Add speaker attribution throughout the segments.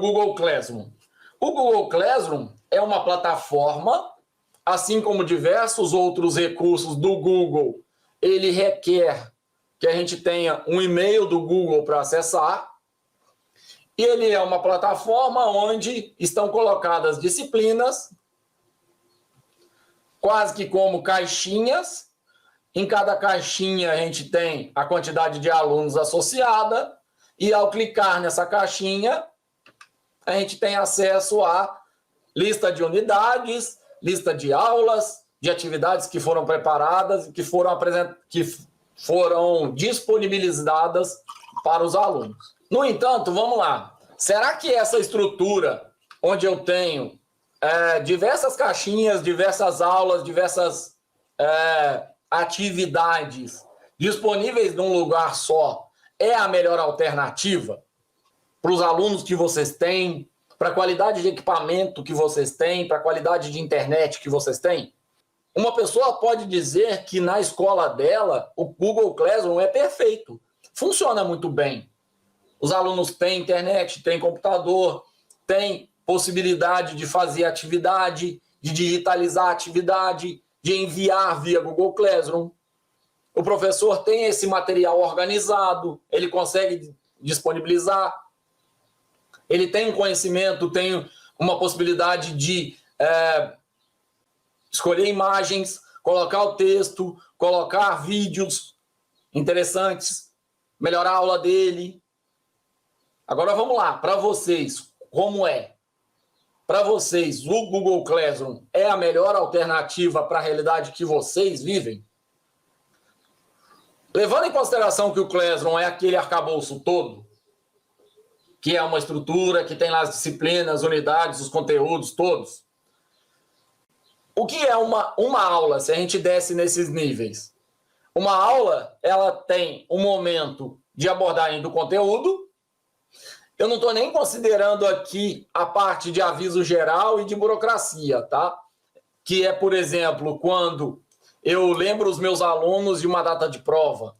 Speaker 1: Google Classroom? O Google Classroom é uma plataforma, assim como diversos outros recursos do Google, ele requer que a gente tenha um e-mail do Google para acessar. E ele é uma plataforma onde estão colocadas disciplinas, quase que como caixinhas. Em cada caixinha a gente tem a quantidade de alunos associada, e ao clicar nessa caixinha, a gente tem acesso à lista de unidades, lista de aulas, de atividades que foram preparadas, que foram disponibilizadas para os alunos. No entanto, vamos lá. Será que essa estrutura, onde eu tenho diversas caixinhas, diversas aulas, diversas atividades disponíveis num lugar só, é a melhor alternativa para os alunos que vocês têm, para a qualidade de equipamento que vocês têm, para a qualidade de internet que vocês têm? Uma pessoa pode dizer que na escola dela o Google Classroom é perfeito, funciona muito bem. Os alunos têm internet, têm computador, têm possibilidade de fazer atividade, de digitalizar atividade, de enviar via Google Classroom. O professor tem esse material organizado, ele consegue disponibilizar. Ele tem um conhecimento, tem uma possibilidade de escolher imagens, colocar o texto, colocar vídeos interessantes, melhorar a aula dele. Agora vamos lá, para vocês, como é? Para vocês, o Google Classroom é a melhor alternativa para a realidade que vocês vivem? Levando em consideração que o Classroom é aquele arcabouço todo, que é uma estrutura, que tem lá as disciplinas, unidades, os conteúdos todos. O que é uma aula, se a gente desce nesses níveis? Uma aula, ela tem um momento de abordagem do conteúdo. Eu não estou nem considerando aqui a parte de aviso geral e de burocracia, tá? Que é, por exemplo, quando eu lembro os meus alunos de uma data de prova,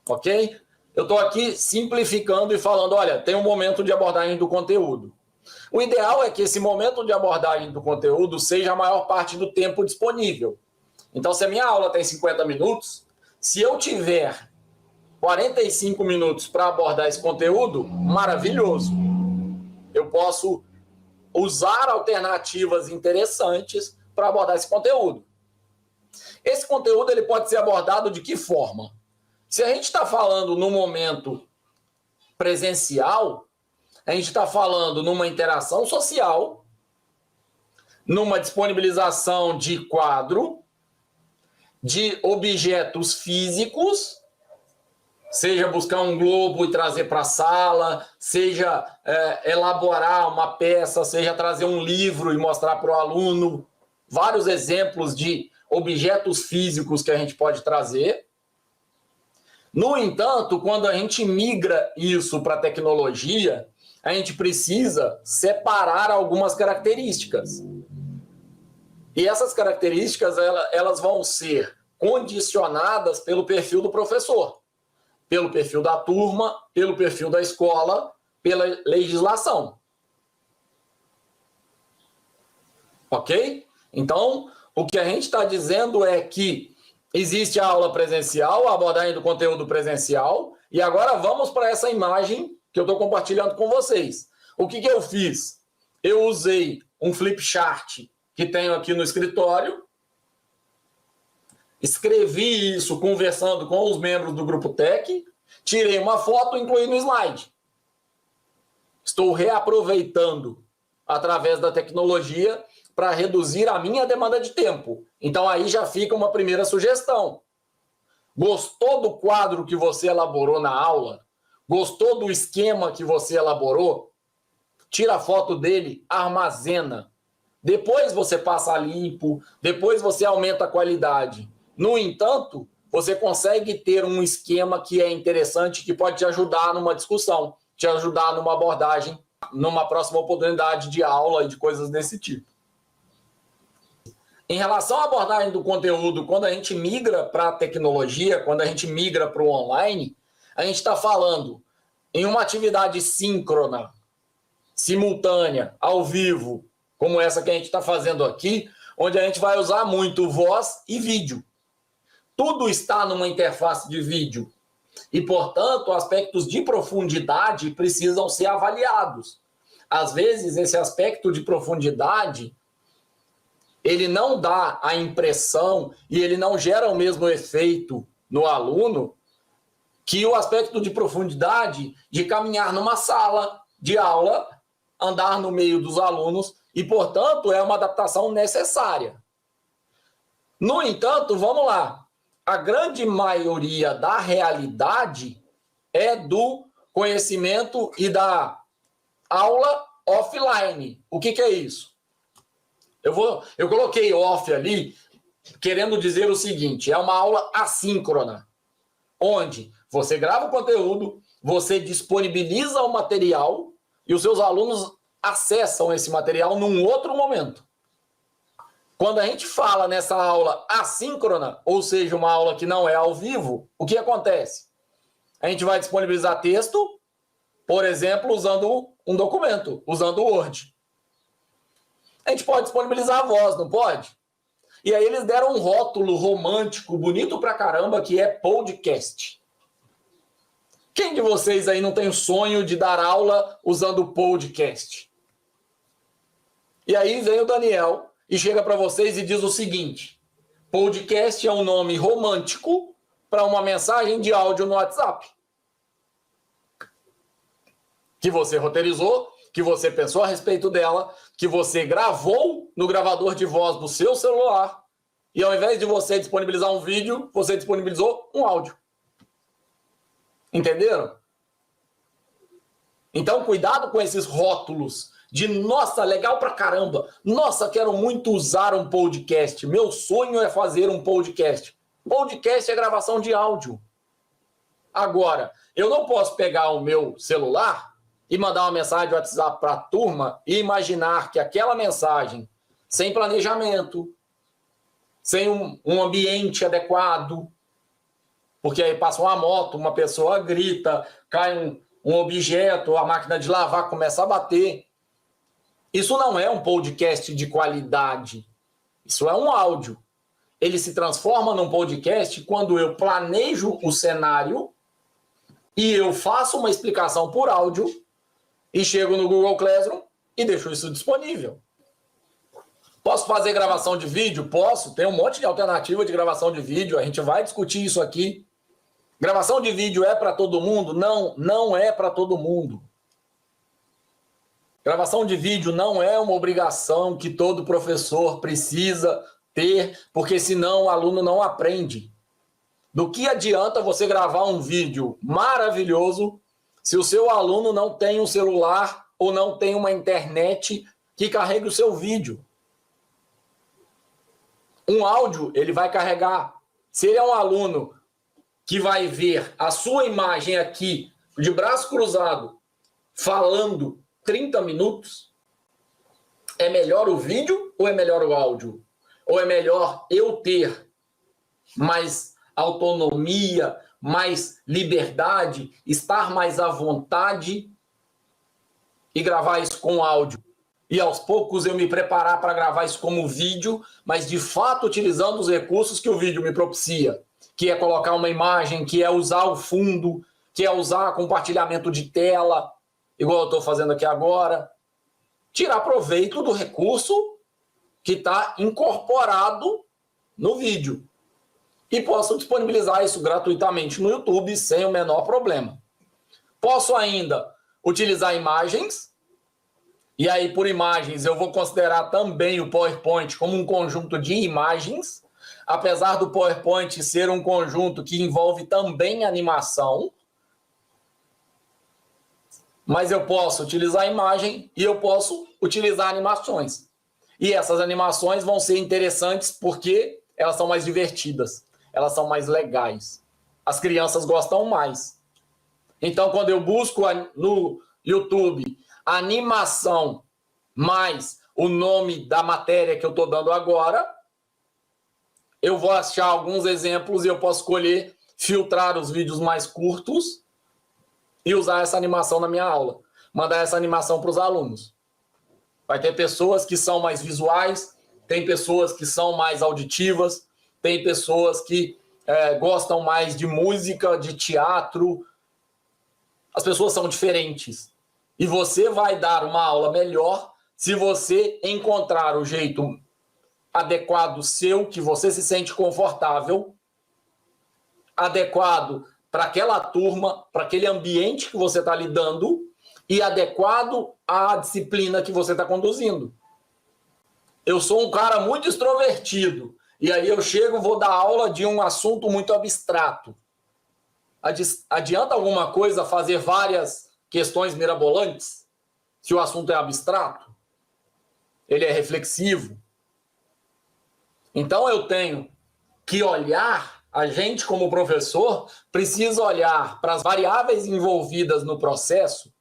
Speaker 1: ok? Eu estou aqui simplificando e falando, olha, tem um momento de abordagem do conteúdo. O ideal é que esse momento de abordagem do conteúdo seja a maior parte do tempo disponível. Então, se a minha aula tem 50 minutos, se eu tiver 45 minutos para abordar esse conteúdo, maravilhoso. Eu posso usar alternativas interessantes para abordar esse conteúdo. Esse conteúdo ele pode ser abordado de que forma? Se a gente está falando no momento presencial, a gente está falando numa interação social, numa disponibilização de quadro, de objetos físicos, seja buscar um globo e trazer para a sala, seja elaborar uma peça, seja trazer um livro e mostrar para o aluno. Vários exemplos de objetos físicos que a gente pode trazer. No entanto, quando a gente migra isso para a tecnologia, a gente precisa separar algumas características. E essas características elas vão ser condicionadas pelo perfil do professor, pelo perfil da turma, pelo perfil da escola, pela legislação. Ok? Então, o que a gente está dizendo é que existe a aula presencial, a abordagem do conteúdo presencial, e agora vamos para essa imagem que eu estou compartilhando com vocês. O que eu fiz? Eu usei um flip chart que tenho aqui no escritório, escrevi isso conversando com os membros do Grupo Tech, tirei uma foto e incluí no slide. Estou reaproveitando através da tecnologia para reduzir a minha demanda de tempo. Então aí já fica uma primeira sugestão. Gostou do quadro que você elaborou na aula? Gostou do esquema que você elaborou? Tira a foto dele, armazena. Depois você passa limpo, depois você aumenta a qualidade. No entanto, você consegue ter um esquema que é interessante, que pode te ajudar numa discussão, te ajudar numa abordagem, numa próxima oportunidade de aula e de coisas desse tipo. Em relação à abordagem do conteúdo, quando a gente migra para a tecnologia, quando a gente migra para o online, a gente está falando em uma atividade síncrona, simultânea, ao vivo, como essa que a gente está fazendo aqui, onde a gente vai usar muito voz e vídeo. Tudo está numa interface de vídeo. E, portanto, aspectos de profundidade precisam ser avaliados. Às vezes, esse aspecto de profundidade, ele não dá a impressão e ele não gera o mesmo efeito no aluno que o aspecto de profundidade de caminhar numa sala de aula, andar no meio dos alunos e, portanto, é uma adaptação necessária. No entanto, vamos lá, a grande maioria da realidade é do conhecimento e da aula offline. O que é isso? Eu coloquei off ali, querendo dizer o seguinte, é uma aula assíncrona, onde você grava o conteúdo, você disponibiliza o material e os seus alunos acessam esse material num outro momento. Quando a gente fala nessa aula assíncrona, ou seja, uma aula que não é ao vivo, o que acontece? A gente vai disponibilizar texto, por exemplo, usando um documento, usando o Word. A gente pode disponibilizar a voz, não pode? E aí eles deram um rótulo romântico, bonito pra caramba, que é podcast. Quem de vocês aí não tem o sonho de dar aula usando podcast? E aí vem o Daniel e chega para vocês e diz o seguinte: podcast é um nome romântico para uma mensagem de áudio no WhatsApp. Que você roteirizou, que você pensou a respeito dela, que você gravou no gravador de voz do seu celular e ao invés de você disponibilizar um vídeo, você disponibilizou um áudio. Entenderam? Então, cuidado com esses rótulos de nossa, legal pra caramba. Nossa, quero muito usar um podcast. Meu sonho é fazer um podcast. Podcast é gravação de áudio. Agora, eu não posso pegar o meu celular e mandar uma mensagem de WhatsApp para a turma e imaginar que aquela mensagem, sem planejamento, sem um ambiente adequado, porque aí passa uma moto, uma pessoa grita, cai um objeto, a máquina de lavar começa a bater. Isso não é um podcast de qualidade. Isso é um áudio. Ele se transforma num podcast quando eu planejo o cenário e eu faço uma explicação por áudio e chego no Google Classroom e deixo isso disponível. Posso fazer gravação de vídeo? Posso. Tem um monte de alternativa de gravação de vídeo. A gente vai discutir isso aqui. Gravação de vídeo é para todo mundo? Não, não é para todo mundo. Gravação de vídeo não é uma obrigação que todo professor precisa ter, porque senão o aluno não aprende. Do que adianta você gravar um vídeo maravilhoso se o seu aluno não tem um celular ou não tem uma internet que carregue o seu vídeo? Um áudio, ele vai carregar. Se ele é um aluno que vai ver a sua imagem aqui, de braço cruzado, falando 30 minutos, é melhor o vídeo ou é melhor o áudio? Ou é melhor eu ter mais autonomia, mais liberdade, estar mais à vontade e gravar isso com áudio? E aos poucos eu me preparar para gravar isso como vídeo, mas de fato utilizando os recursos que o vídeo me propicia, que é colocar uma imagem, que é usar o fundo, que é usar compartilhamento de tela, igual eu estou fazendo aqui agora. Tirar proveito do recurso que está incorporado no vídeo. E posso disponibilizar isso gratuitamente no YouTube sem o menor problema. Posso ainda utilizar imagens, e aí por imagens eu vou considerar também o PowerPoint como um conjunto de imagens, apesar do PowerPoint ser um conjunto que envolve também animação, mas eu posso utilizar a imagem e eu posso utilizar animações. E essas animações vão ser interessantes porque elas são mais divertidas, elas são mais legais. As crianças gostam mais. Então, quando eu busco no YouTube animação mais o nome da matéria que eu estou dando agora, eu vou achar alguns exemplos e eu posso escolher filtrar os vídeos mais curtos e usar essa animação na minha aula. mandar essa animação para os alunos. Vai ter pessoas que são mais visuais, tem pessoas que são mais auditivas, tem pessoas que gostam mais de música, de teatro. As pessoas são diferentes. E você vai dar uma aula melhor se você encontrar o jeito adequado seu, que você se sente confortável, adequado para aquela turma, para aquele ambiente que você está lidando e adequado à disciplina que você está conduzindo. Eu sou um cara muito extrovertido e aí eu chego, vou dar aula de um assunto muito abstrato. Adianta alguma coisa fazer várias questões mirabolantes se o assunto é abstrato? Ele é reflexivo? Então eu tenho que olhar, a gente como professor precisa olhar para as variáveis envolvidas no processo,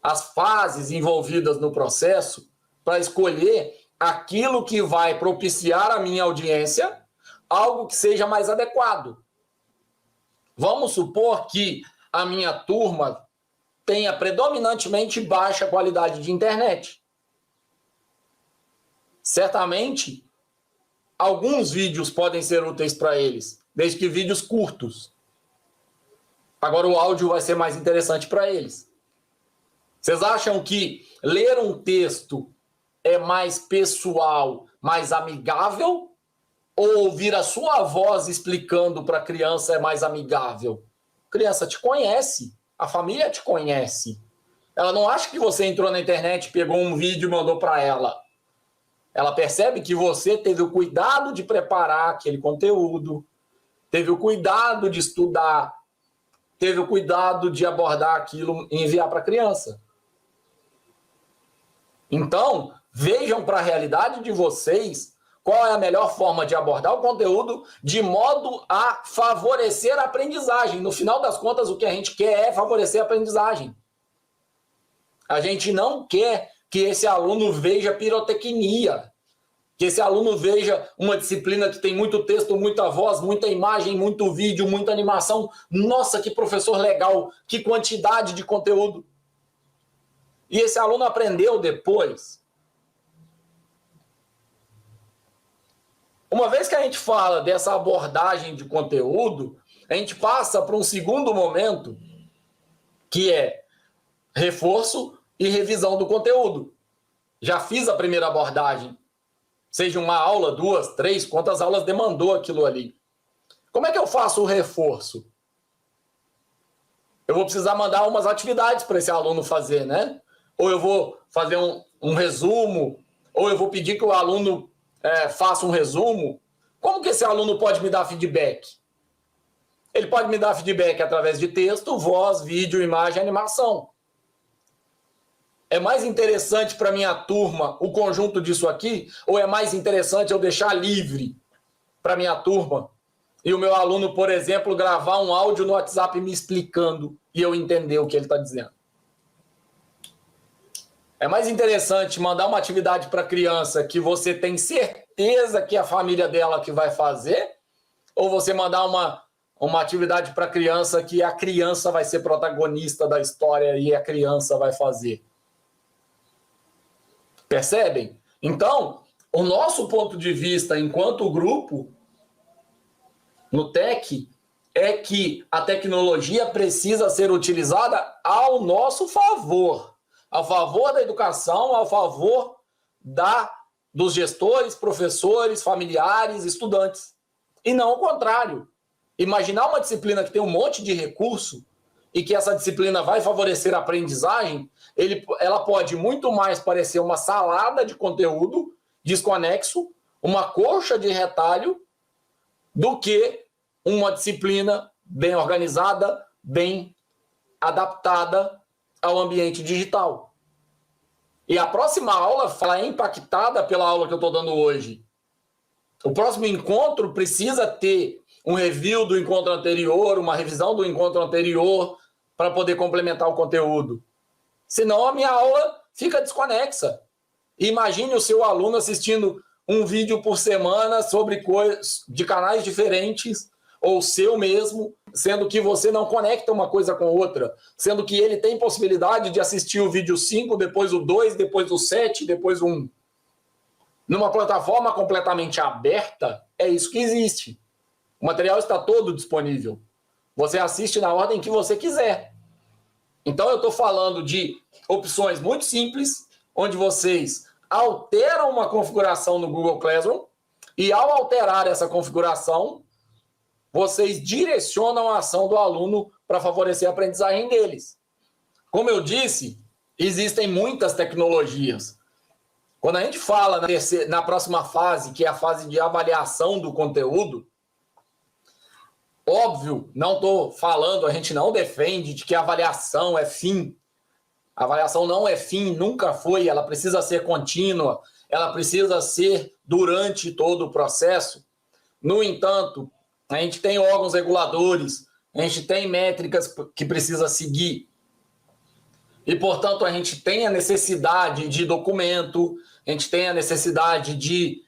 Speaker 1: as fases envolvidas no processo, para escolher aquilo que vai propiciar a minha audiência, algo que seja mais adequado. Vamos supor que a minha turma tenha predominantemente baixa qualidade de internet. Certamente, alguns vídeos podem ser úteis para eles, desde que vídeos curtos. Agora o áudio vai ser mais interessante para eles. Vocês acham que ler um texto é mais pessoal, mais amigável? Ou ouvir a sua voz explicando para a criança é mais amigável? A criança te conhece, a família te conhece. Ela não acha que você entrou na internet, pegou um vídeo e mandou para ela. Ela percebe que você teve o cuidado de preparar aquele conteúdo, teve o cuidado de estudar, teve o cuidado de abordar aquilo e enviar para a criança. Então, vejam para a realidade de vocês qual é a melhor forma de abordar o conteúdo de modo a favorecer a aprendizagem. No final das contas, o que a gente quer é favorecer a aprendizagem. A gente não quer que esse aluno veja pirotecnia, que esse aluno veja uma disciplina que tem muito texto, muita voz, muita imagem, muito vídeo, muita animação. Nossa, que professor legal, que quantidade de conteúdo. E esse aluno aprendeu depois. Uma vez que a gente fala dessa abordagem de conteúdo, a gente passa para um segundo momento, que é reforço e revisão do conteúdo. Já fiz a primeira abordagem, seja uma aula, 2, 3, quantas aulas demandou aquilo ali. Como é que eu faço o reforço? Eu vou precisar mandar umas atividades para esse aluno fazer, né? Ou eu vou fazer um resumo, ou eu vou pedir que o aluno faça um resumo. Como que esse aluno pode me dar feedback? Ele pode me dar feedback através de texto, voz, vídeo, imagem, animação. É mais interessante para minha turma o conjunto disso aqui, ou é mais interessante eu deixar livre para minha turma e o meu aluno, por exemplo, gravar um áudio no WhatsApp me explicando e eu entender o que ele está dizendo? É mais interessante mandar uma atividade para a criança que você tem certeza que é a família dela que vai fazer, ou você mandar uma atividade para a criança que a criança vai ser protagonista da história e a criança vai fazer? Percebem? Então, o nosso ponto de vista enquanto grupo no TEC é que a tecnologia precisa ser utilizada ao nosso favor, a favor da educação, a favor dos gestores, professores, familiares, estudantes. E não o contrário. Imaginar uma disciplina que tem um monte de recurso e que essa disciplina vai favorecer a aprendizagem, ela pode muito mais parecer uma salada de conteúdo desconexo, uma coxa de retalho, do que uma disciplina bem organizada, bem adaptada ao ambiente digital. E a próxima aula é impactada pela aula que eu estou dando hoje. O próximo encontro precisa ter um review do encontro anterior, uma revisão do encontro anterior, para poder complementar o conteúdo. Senão a minha aula fica desconexa. Imagine o seu aluno assistindo um vídeo por semana sobre coisas de canais diferentes, ou seu mesmo, sendo que você não conecta uma coisa com outra, sendo que ele tem possibilidade de assistir o vídeo 5, depois o 2, depois o 7, depois o 1. Numa plataforma completamente aberta, é isso que existe. O material está todo disponível. Você assiste na ordem que você quiser. Então eu estou falando de opções muito simples, onde vocês alteram uma configuração no Google Classroom e ao alterar essa configuração, vocês direcionam a ação do aluno para favorecer a aprendizagem deles. Como eu disse, existem muitas tecnologias. Quando a gente fala na próxima fase, que é a fase de avaliação do conteúdo, óbvio, não estou falando, a gente não defende de que a avaliação é fim. A avaliação não é fim, nunca foi, ela precisa ser contínua, ela precisa ser durante todo o processo. No entanto, a gente tem órgãos reguladores, a gente tem métricas que precisa seguir. E, portanto, a gente tem a necessidade de documento, a gente tem a necessidade de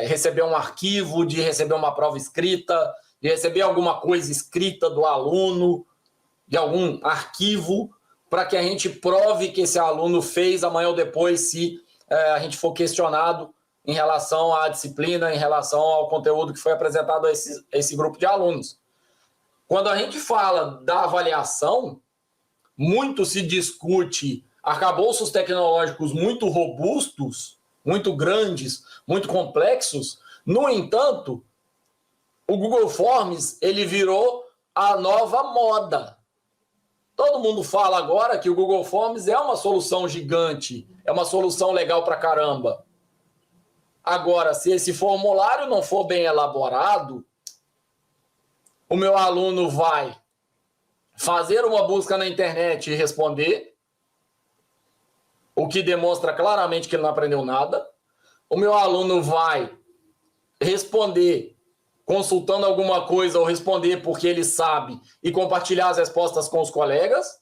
Speaker 1: receber um arquivo, de receber uma prova escrita, de receber alguma coisa escrita do aluno, de algum arquivo, para que a gente prove que esse aluno fez amanhã ou depois, se a gente for questionado em relação à disciplina, em relação ao conteúdo que foi apresentado a esse grupo de alunos. Quando a gente fala da avaliação, muito se discute arcabouços tecnológicos muito robustos, muito grandes, muito complexos. No entanto, o Google Forms ele virou a nova moda. Todo mundo fala agora que o Google Forms é uma solução gigante, é uma solução legal pra caramba. Agora, se esse formulário não for bem elaborado, o meu aluno vai fazer uma busca na internet e responder, o que demonstra claramente que ele não aprendeu nada. O meu aluno vai responder consultando alguma coisa ou responder porque ele sabe e compartilhar as respostas com os colegas.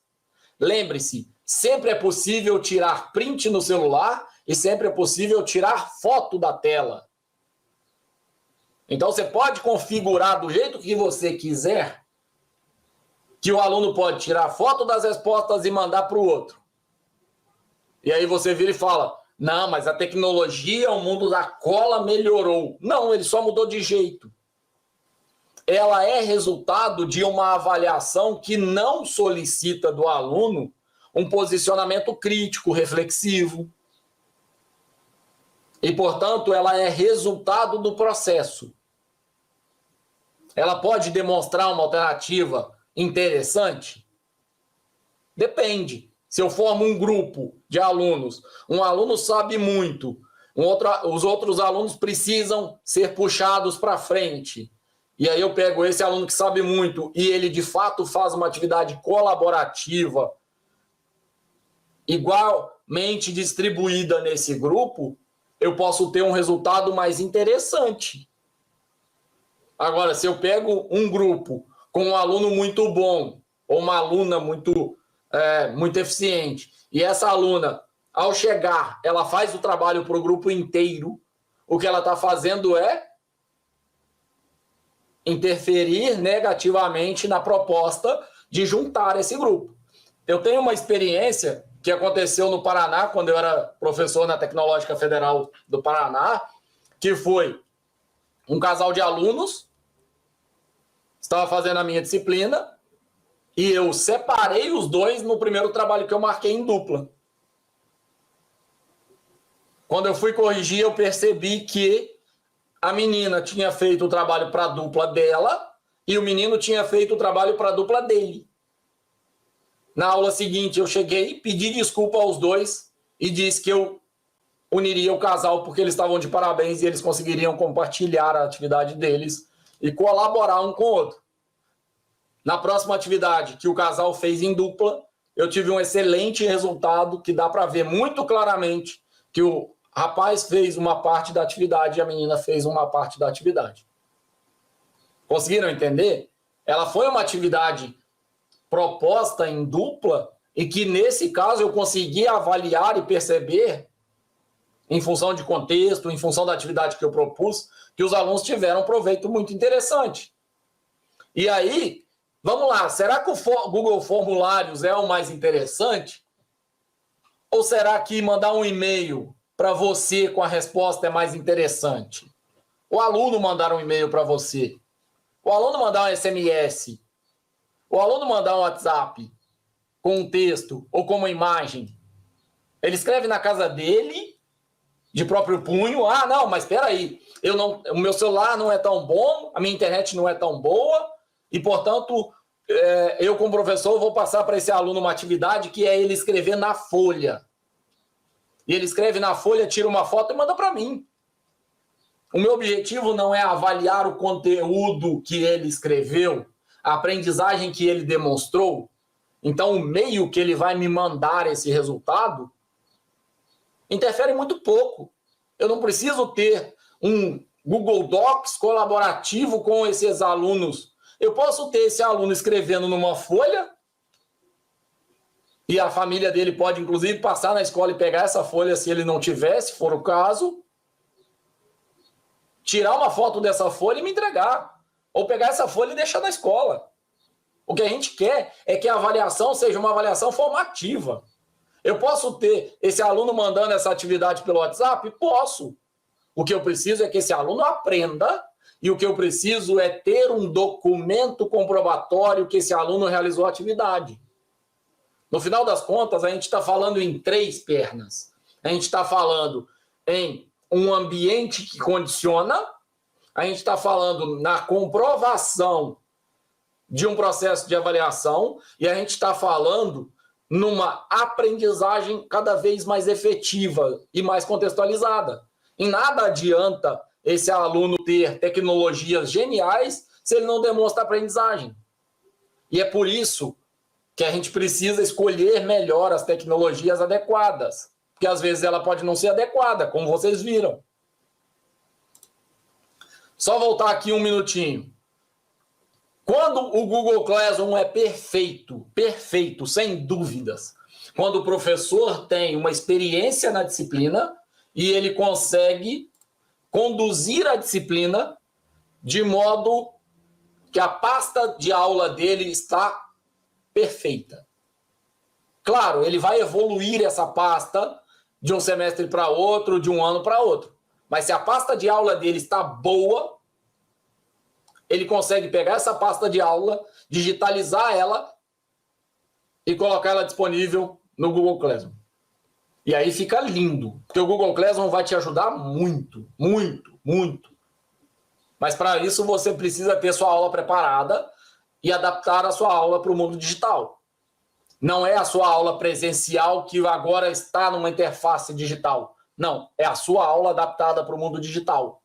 Speaker 1: Lembre-se, sempre é possível tirar print no celular e sempre é possível tirar foto da tela. Então você pode configurar do jeito que você quiser, que o aluno pode tirar foto das respostas e mandar para o outro. E aí você vira e fala, não, mas a tecnologia, o mundo da cola melhorou. Não, ele só mudou de jeito. Ela é resultado de uma avaliação que não solicita do aluno um posicionamento crítico, reflexivo. E, portanto, ela é resultado do processo. Ela pode demonstrar uma alternativa interessante? Depende. Se eu formo um grupo de alunos, um aluno sabe muito, os outros alunos precisam ser puxados para frente. E aí eu pego esse aluno que sabe muito e ele de fato faz uma atividade colaborativa igualmente distribuída nesse grupo, eu posso ter um resultado mais interessante. Agora, se eu pego um grupo com um aluno muito bom ou uma aluna muito eficiente, e essa aluna, ao chegar, ela faz o trabalho para o grupo inteiro, o que ela está fazendo é interferir negativamente na proposta de juntar esse grupo. Eu tenho uma experiência que aconteceu no Paraná, quando eu era professor na Tecnológica Federal do Paraná, que foi um casal de alunos, estava fazendo a minha disciplina, e eu separei os dois no primeiro trabalho que eu marquei em dupla. Quando eu fui corrigir, eu percebi que a menina tinha feito o trabalho para a dupla dela e o menino tinha feito o trabalho para a dupla dele. Na aula seguinte, eu cheguei, pedi desculpa aos dois e disse que eu uniria o casal porque eles estavam de parabéns e eles conseguiriam compartilhar a atividade deles e colaborar um com o outro. Na próxima atividade que o casal fez em dupla, eu tive um excelente resultado que dá para ver muito claramente que o rapaz fez uma parte da atividade e a menina fez uma parte da atividade. Conseguiram entender? Ela foi uma atividade proposta em dupla e que, nesse caso, eu consegui avaliar e perceber, em função de contexto, em função da atividade que eu propus, que os alunos tiveram um proveito muito interessante. E aí, vamos lá, será que o Google Formulários é o mais interessante? Ou será que mandar um e-mail para você com a resposta é mais interessante? O aluno mandar um e-mail para você, o aluno mandar um SMS, o aluno mandar um WhatsApp com um texto ou com uma imagem. Ele escreve na casa dele, de próprio punho. Ah, não, mas espera aí, o meu celular não é tão bom, a minha internet não é tão boa, e, portanto, eu, como professor, vou passar para esse aluno uma atividade que é ele escrever na folha. E ele escreve na folha, tira uma foto e manda para mim. O meu objetivo não é avaliar o conteúdo que ele escreveu, a aprendizagem que ele demonstrou. Então, o meio que ele vai me mandar esse resultado interfere muito pouco. Eu não preciso ter um Google Docs colaborativo com esses alunos. Eu posso ter esse aluno escrevendo numa folha e a família dele pode, inclusive, passar na escola e pegar essa folha se ele não tiver, se for o caso, tirar uma foto dessa folha e me entregar. Ou pegar essa folha e deixar na escola. O que a gente quer é que a avaliação seja uma avaliação formativa. Eu posso ter esse aluno mandando essa atividade pelo WhatsApp? Posso. O que eu preciso é que esse aluno aprenda, e o que eu preciso é ter um documento comprobatório que esse aluno realizou a atividade. No final das contas, a gente está falando em 3 pernas. A gente está falando em um ambiente que condiciona, a gente está falando na comprovação de um processo de avaliação, e a gente está falando numa aprendizagem cada vez mais efetiva e mais contextualizada. Em nada adianta esse aluno ter tecnologias geniais se ele não demonstra aprendizagem. E é por isso que a gente precisa escolher melhor as tecnologias adequadas, porque às vezes ela pode não ser adequada, como vocês viram. Só voltar aqui um minutinho. Quando o Google Classroom é perfeito, perfeito, sem dúvidas, quando o professor tem uma experiência na disciplina e ele consegue conduzir a disciplina de modo que a pasta de aula dele está perfeita. Claro, ele vai evoluir essa pasta de um semestre para outro, de um ano para outro. Mas se a pasta de aula dele está boa, ele consegue pegar essa pasta de aula, digitalizar ela e colocar ela disponível no Google Classroom. E aí fica lindo, porque o Google Classroom vai te ajudar muito, muito, muito. Mas para isso você precisa ter sua aula preparada e adaptar a sua aula para o mundo digital. Não é a sua aula presencial que agora está numa interface digital. Não, é a sua aula adaptada para o mundo digital.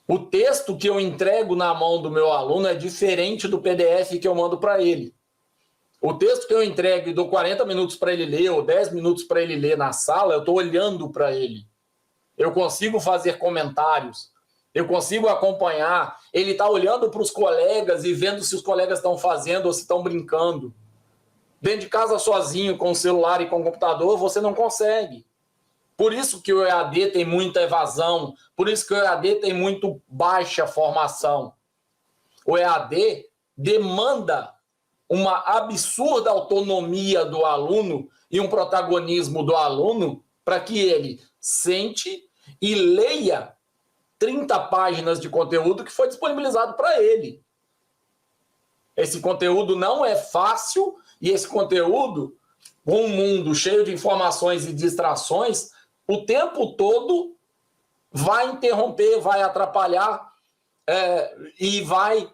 Speaker 1: O texto que eu entrego na mão do meu aluno é diferente do PDF que eu mando para ele. O texto que eu entrego e dou 40 minutos para ele ler, ou 10 minutos para ele ler na sala, eu estou olhando para ele. Eu consigo fazer comentários, eu consigo acompanhar. Ele está olhando para os colegas e vendo se os colegas estão fazendo ou se estão brincando. Dentro de casa sozinho, com o celular e com o computador, você não consegue. Por isso que o EAD tem muita evasão, por isso que o EAD tem muito baixa formação. O EAD demanda uma absurda autonomia do aluno e um protagonismo do aluno para que ele sente e leia 30 páginas de conteúdo que foi disponibilizado para ele. Esse conteúdo não é fácil e esse conteúdo, com um mundo cheio de informações e distrações, o tempo todo vai interromper, vai atrapalhar e vai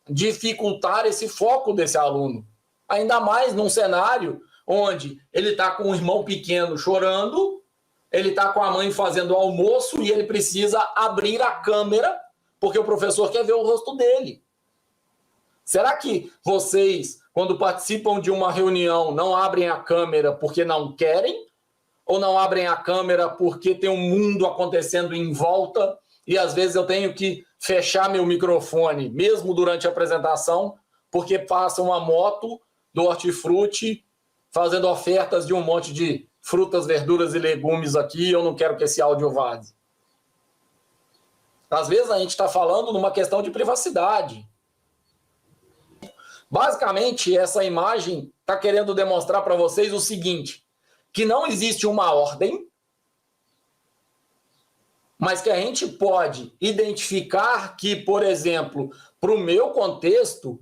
Speaker 1: dificultar esse foco desse aluno. Ainda mais num cenário onde ele está com um irmão pequeno chorando, ele está com a mãe fazendo almoço e ele precisa abrir a câmera porque o professor quer ver o rosto dele. Será que vocês, quando participam de uma reunião, não abrem a câmera porque não querem? Ou não abrem a câmera porque tem um mundo acontecendo em volta e às vezes eu tenho que fechar meu microfone, mesmo durante a apresentação, porque passa uma moto do Hortifruti fazendo ofertas de um monte de frutas, verduras e legumes aqui e eu não quero que esse áudio vaze. Às vezes a gente está falando numa questão de privacidade. Basicamente, essa imagem está querendo demonstrar para vocês o seguinte, que não existe uma ordem, mas que a gente pode identificar que, por exemplo, para o meu contexto,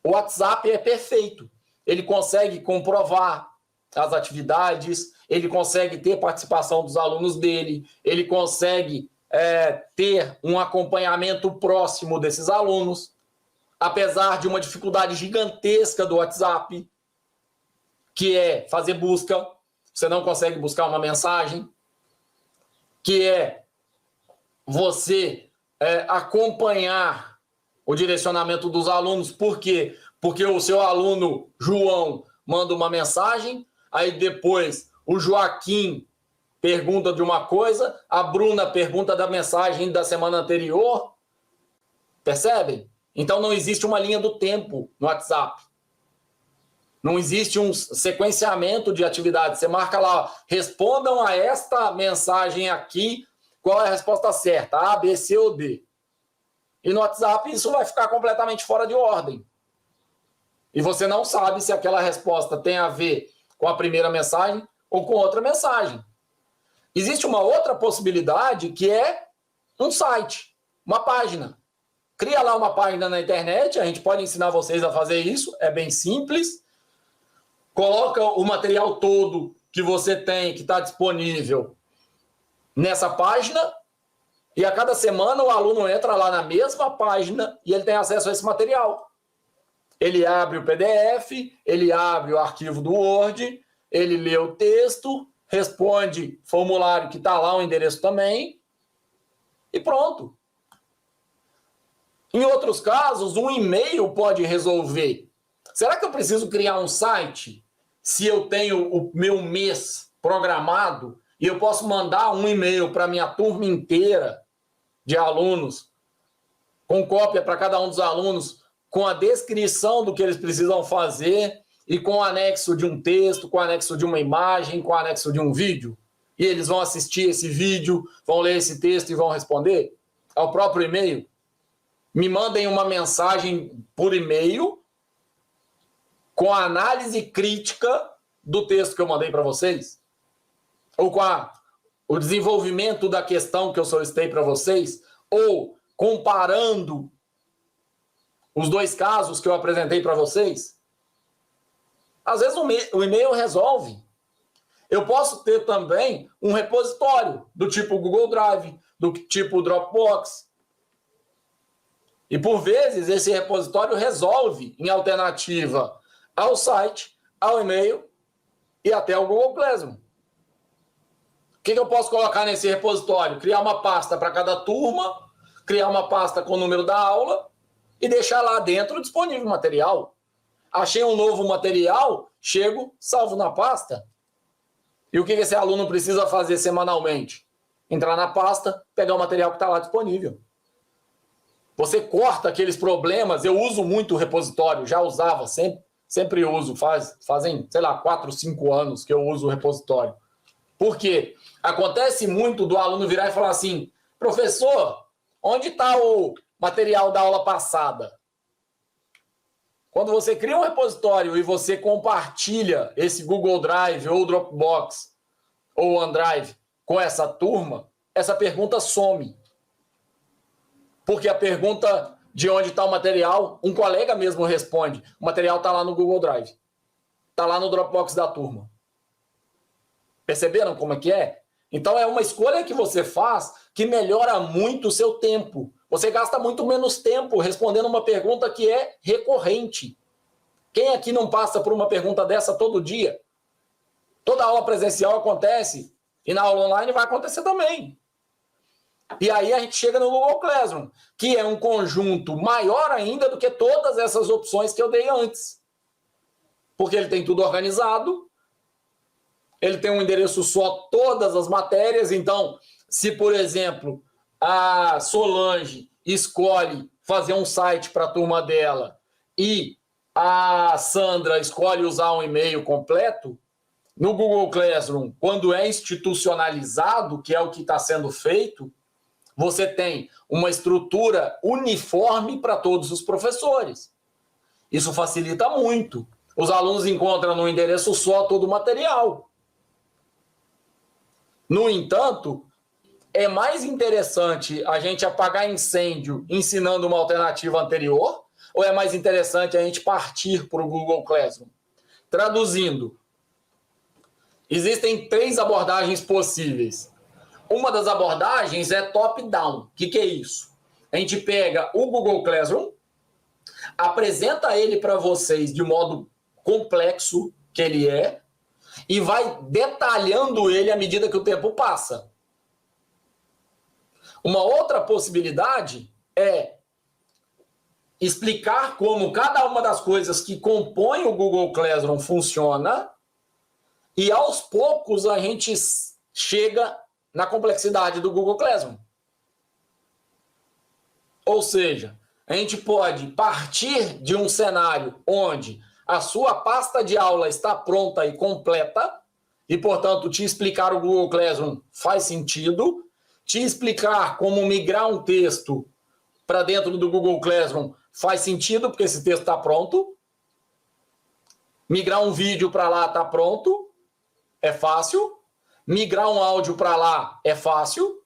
Speaker 1: o WhatsApp é perfeito. Ele consegue comprovar as atividades, ele consegue ter participação dos alunos dele, ele consegue ter um acompanhamento próximo desses alunos, apesar de uma dificuldade gigantesca do WhatsApp, que é fazer busca, você não consegue buscar uma mensagem, que é você acompanhar o direcionamento dos alunos. Por quê? Porque o seu aluno João manda uma mensagem, aí depois o Joaquim pergunta de uma coisa, a Bruna pergunta da mensagem da semana anterior. Percebem? Então não existe uma linha do tempo no WhatsApp. Não existe um sequenciamento de atividades. Você marca lá, respondam a esta mensagem aqui, qual é a resposta certa? A, B, C ou D. E no WhatsApp isso vai ficar completamente fora de ordem. E você não sabe se aquela resposta tem a ver com a primeira mensagem ou com outra mensagem. Existe uma outra possibilidade que é um site, uma página. Cria lá uma página na internet, a gente pode ensinar vocês a fazer isso, é bem simples. Coloca o material todo que você tem, que está disponível nessa página, e a cada semana o aluno entra lá na mesma página e ele tem acesso a esse material. Ele abre o PDF, ele abre o arquivo do Word, ele lê o texto, responde formulário que está lá, o endereço também, e pronto. Em outros casos, um e-mail pode resolver. Será que eu preciso criar um site se eu tenho o meu mês programado e eu posso mandar um e-mail para a minha turma inteira de alunos, com cópia para cada um dos alunos, com a descrição do que eles precisam fazer e com o anexo de um texto, com o anexo de uma imagem, com o anexo de um vídeo? E eles vão assistir esse vídeo, vão ler esse texto e vão responder ao próprio e-mail? Me mandem uma mensagem por e-mail com a análise crítica do texto que eu mandei para vocês, ou com o desenvolvimento da questão que eu solicitei para vocês, ou comparando os dois casos que eu apresentei para vocês. Às vezes o e-mail resolve. Eu posso ter também um repositório do tipo Google Drive, do tipo Dropbox. E, por vezes, esse repositório resolve em alternativa ao site, ao e-mail e até ao Google Classroom. O que eu posso colocar nesse repositório? Criar uma pasta para cada turma, criar uma pasta com o número da aula e deixar lá dentro disponível o material. Achei um novo material, chego, salvo na pasta. E o que esse aluno precisa fazer semanalmente? Entrar na pasta, pegar o material que está lá disponível. Você corta aqueles problemas. Eu uso muito o repositório, já usava, sempre uso, fazem, sei lá, 4, 5 anos que eu uso o repositório. Por quê? Acontece muito do aluno virar e falar assim, professor, onde está o material da aula passada? Quando você cria um repositório e você compartilha esse Google Drive ou Dropbox ou OneDrive com essa turma, essa pergunta some. Porque a pergunta de onde está o material, um colega mesmo responde. O material está lá no Google Drive. Está lá no Dropbox da turma. Perceberam como é que é? Então é uma escolha que você faz que melhora muito o seu tempo. Você gasta muito menos tempo respondendo uma pergunta que é recorrente. Quem aqui não passa por uma pergunta dessa todo dia? Toda aula presencial acontece e na aula online vai acontecer também. E aí a gente chega no Google Classroom, que é um conjunto maior ainda do que todas essas opções que eu dei antes. Porque ele tem tudo organizado, ele tem um endereço só, todas as matérias. Então, se, por exemplo, a Solange escolhe fazer um site para a turma dela e a Sandra escolhe usar um e-mail completo, no Google Classroom, quando é institucionalizado, que é o que está sendo feito, você tem uma estrutura uniforme para todos os professores. Isso facilita muito. Os alunos encontram no endereço só todo o material. No entanto, é mais interessante a gente apagar incêndio ensinando uma alternativa anterior, ou é mais interessante a gente partir para o Google Classroom? Traduzindo, existem 3 abordagens possíveis. Uma das abordagens é top-down. O que é isso? A gente pega o Google Classroom, apresenta ele para vocês de modo complexo que ele é, e vai detalhando ele à medida que o tempo passa. Uma outra possibilidade é explicar como cada uma das coisas que compõem o Google Classroom funciona, e aos poucos a gente chega na complexidade do Google Classroom. Ou seja, a gente pode partir de um cenário onde a sua pasta de aula está pronta e completa, e, portanto, te explicar o Google Classroom faz sentido, te explicar como migrar um texto para dentro do Google Classroom faz sentido, porque esse texto está pronto, migrar um vídeo para lá está pronto, é fácil, migrar um áudio para lá é fácil.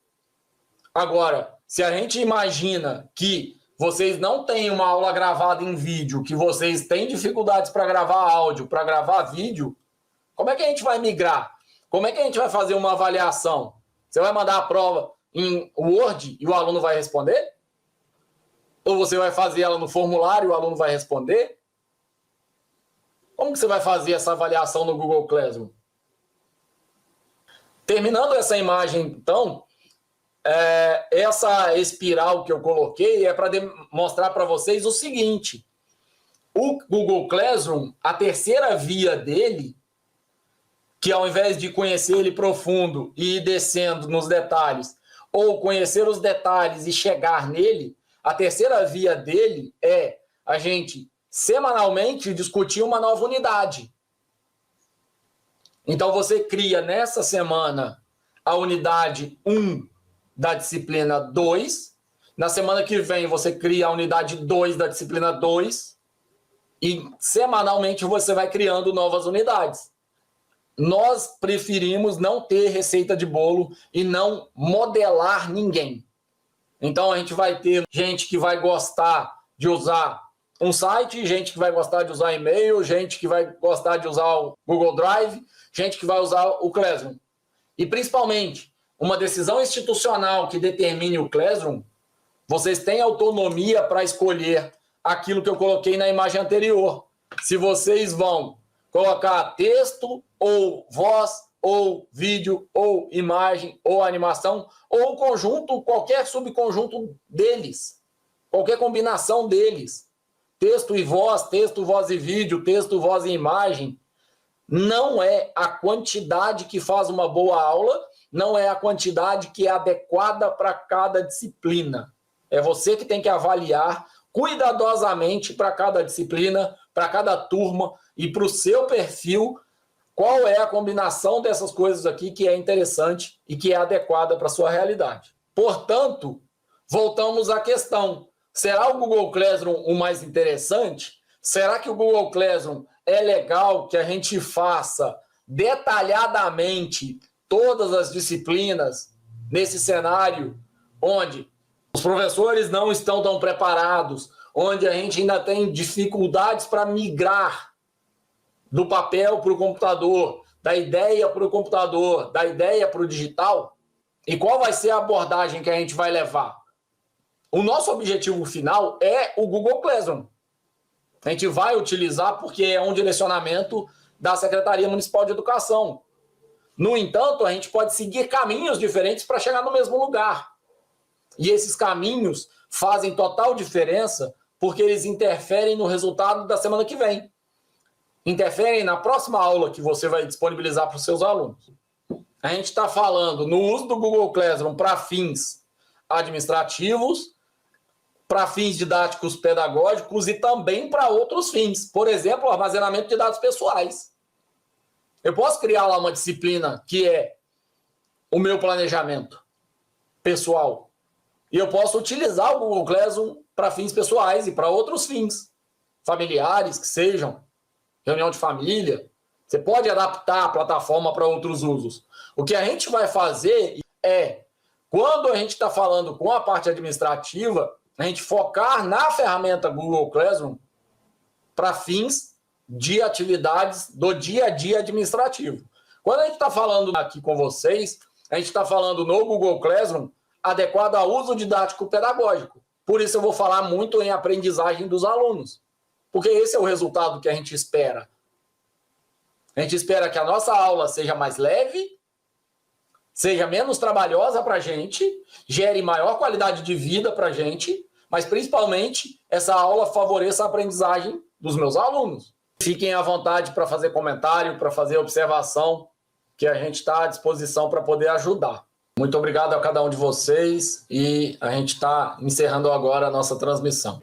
Speaker 1: Agora, se a gente imagina que vocês não têm uma aula gravada em vídeo, que vocês têm dificuldades para gravar áudio, para gravar vídeo, como é que a gente vai migrar? Como é que a gente vai fazer uma avaliação? Você vai mandar a prova em Word e o aluno vai responder? Ou você vai fazer ela no formulário e o aluno vai responder? Como que você vai fazer essa avaliação no Google Classroom? Terminando essa imagem, então, essa espiral que eu coloquei é para mostrar para vocês o seguinte: o Google Classroom, a terceira via dele, que ao invés de conhecer ele profundo e ir descendo nos detalhes, ou conhecer os detalhes e chegar nele, a terceira via dele é a gente semanalmente discutir uma nova unidade. Então você cria nessa semana a unidade 1 da disciplina 2, na semana que vem você cria a unidade 2 da disciplina 2 e semanalmente você vai criando novas unidades. Nós preferimos não ter receita de bolo e não modelar ninguém. Então a gente vai ter gente que vai gostar de usar um site, gente que vai gostar de usar e-mail, gente que vai gostar de usar o Google Drive, gente que vai usar o Classroom. E principalmente, uma decisão institucional que determine o Classroom, vocês têm autonomia para escolher aquilo que eu coloquei na imagem anterior. Se vocês vão colocar texto, ou voz, ou vídeo, ou imagem, ou animação, ou conjunto, qualquer subconjunto deles, qualquer combinação deles. Texto e voz e vídeo, texto, voz e imagem. Não é a quantidade que faz uma boa aula, não é a quantidade que é adequada para cada disciplina. É você que tem que avaliar cuidadosamente para cada disciplina, para cada turma e para o seu perfil, qual é a combinação dessas coisas aqui que é interessante e que é adequada para a sua realidade. Portanto, voltamos à questão: será o Google Classroom o mais interessante? Será que o Google Classroom é legal que a gente faça detalhadamente todas as disciplinas nesse cenário onde os professores não estão tão preparados, onde a gente ainda tem dificuldades para migrar do papel para o computador, da ideia para o computador, da ideia para o digital? E qual vai ser a abordagem que a gente vai levar? O nosso objetivo final é o Google Classroom. A gente vai utilizar porque é um direcionamento da Secretaria Municipal de Educação. No entanto, a gente pode seguir caminhos diferentes para chegar no mesmo lugar. E esses caminhos fazem total diferença porque eles interferem no resultado da semana que vem. Interferem na próxima aula que você vai disponibilizar para os seus alunos. A gente está falando no uso do Google Classroom para fins administrativos, para fins didáticos pedagógicos e também para outros fins. Por exemplo, o armazenamento de dados pessoais. Eu posso criar lá uma disciplina que é o meu planejamento pessoal. E eu posso utilizar o Google Classroom para fins pessoais e para outros fins, familiares que sejam, reunião de família. Você pode adaptar a plataforma para outros usos. O que a gente vai fazer é, quando a gente está falando com a parte administrativa, a gente focar na ferramenta Google Classroom para fins de atividades do dia a dia administrativo. Quando a gente está falando aqui com vocês, a gente está falando no Google Classroom adequado ao uso didático-pedagógico. Por isso eu vou falar muito em aprendizagem dos alunos, porque esse é o resultado que a gente espera. A gente espera que a nossa aula seja mais leve, seja menos trabalhosa para a gente, gere maior qualidade de vida para a gente, mas principalmente essa aula favoreça a aprendizagem dos meus alunos. Fiquem à vontade para fazer comentário, para fazer observação, que a gente está à disposição para poder ajudar. Muito obrigado a cada um de vocês e a gente está encerrando agora a nossa transmissão.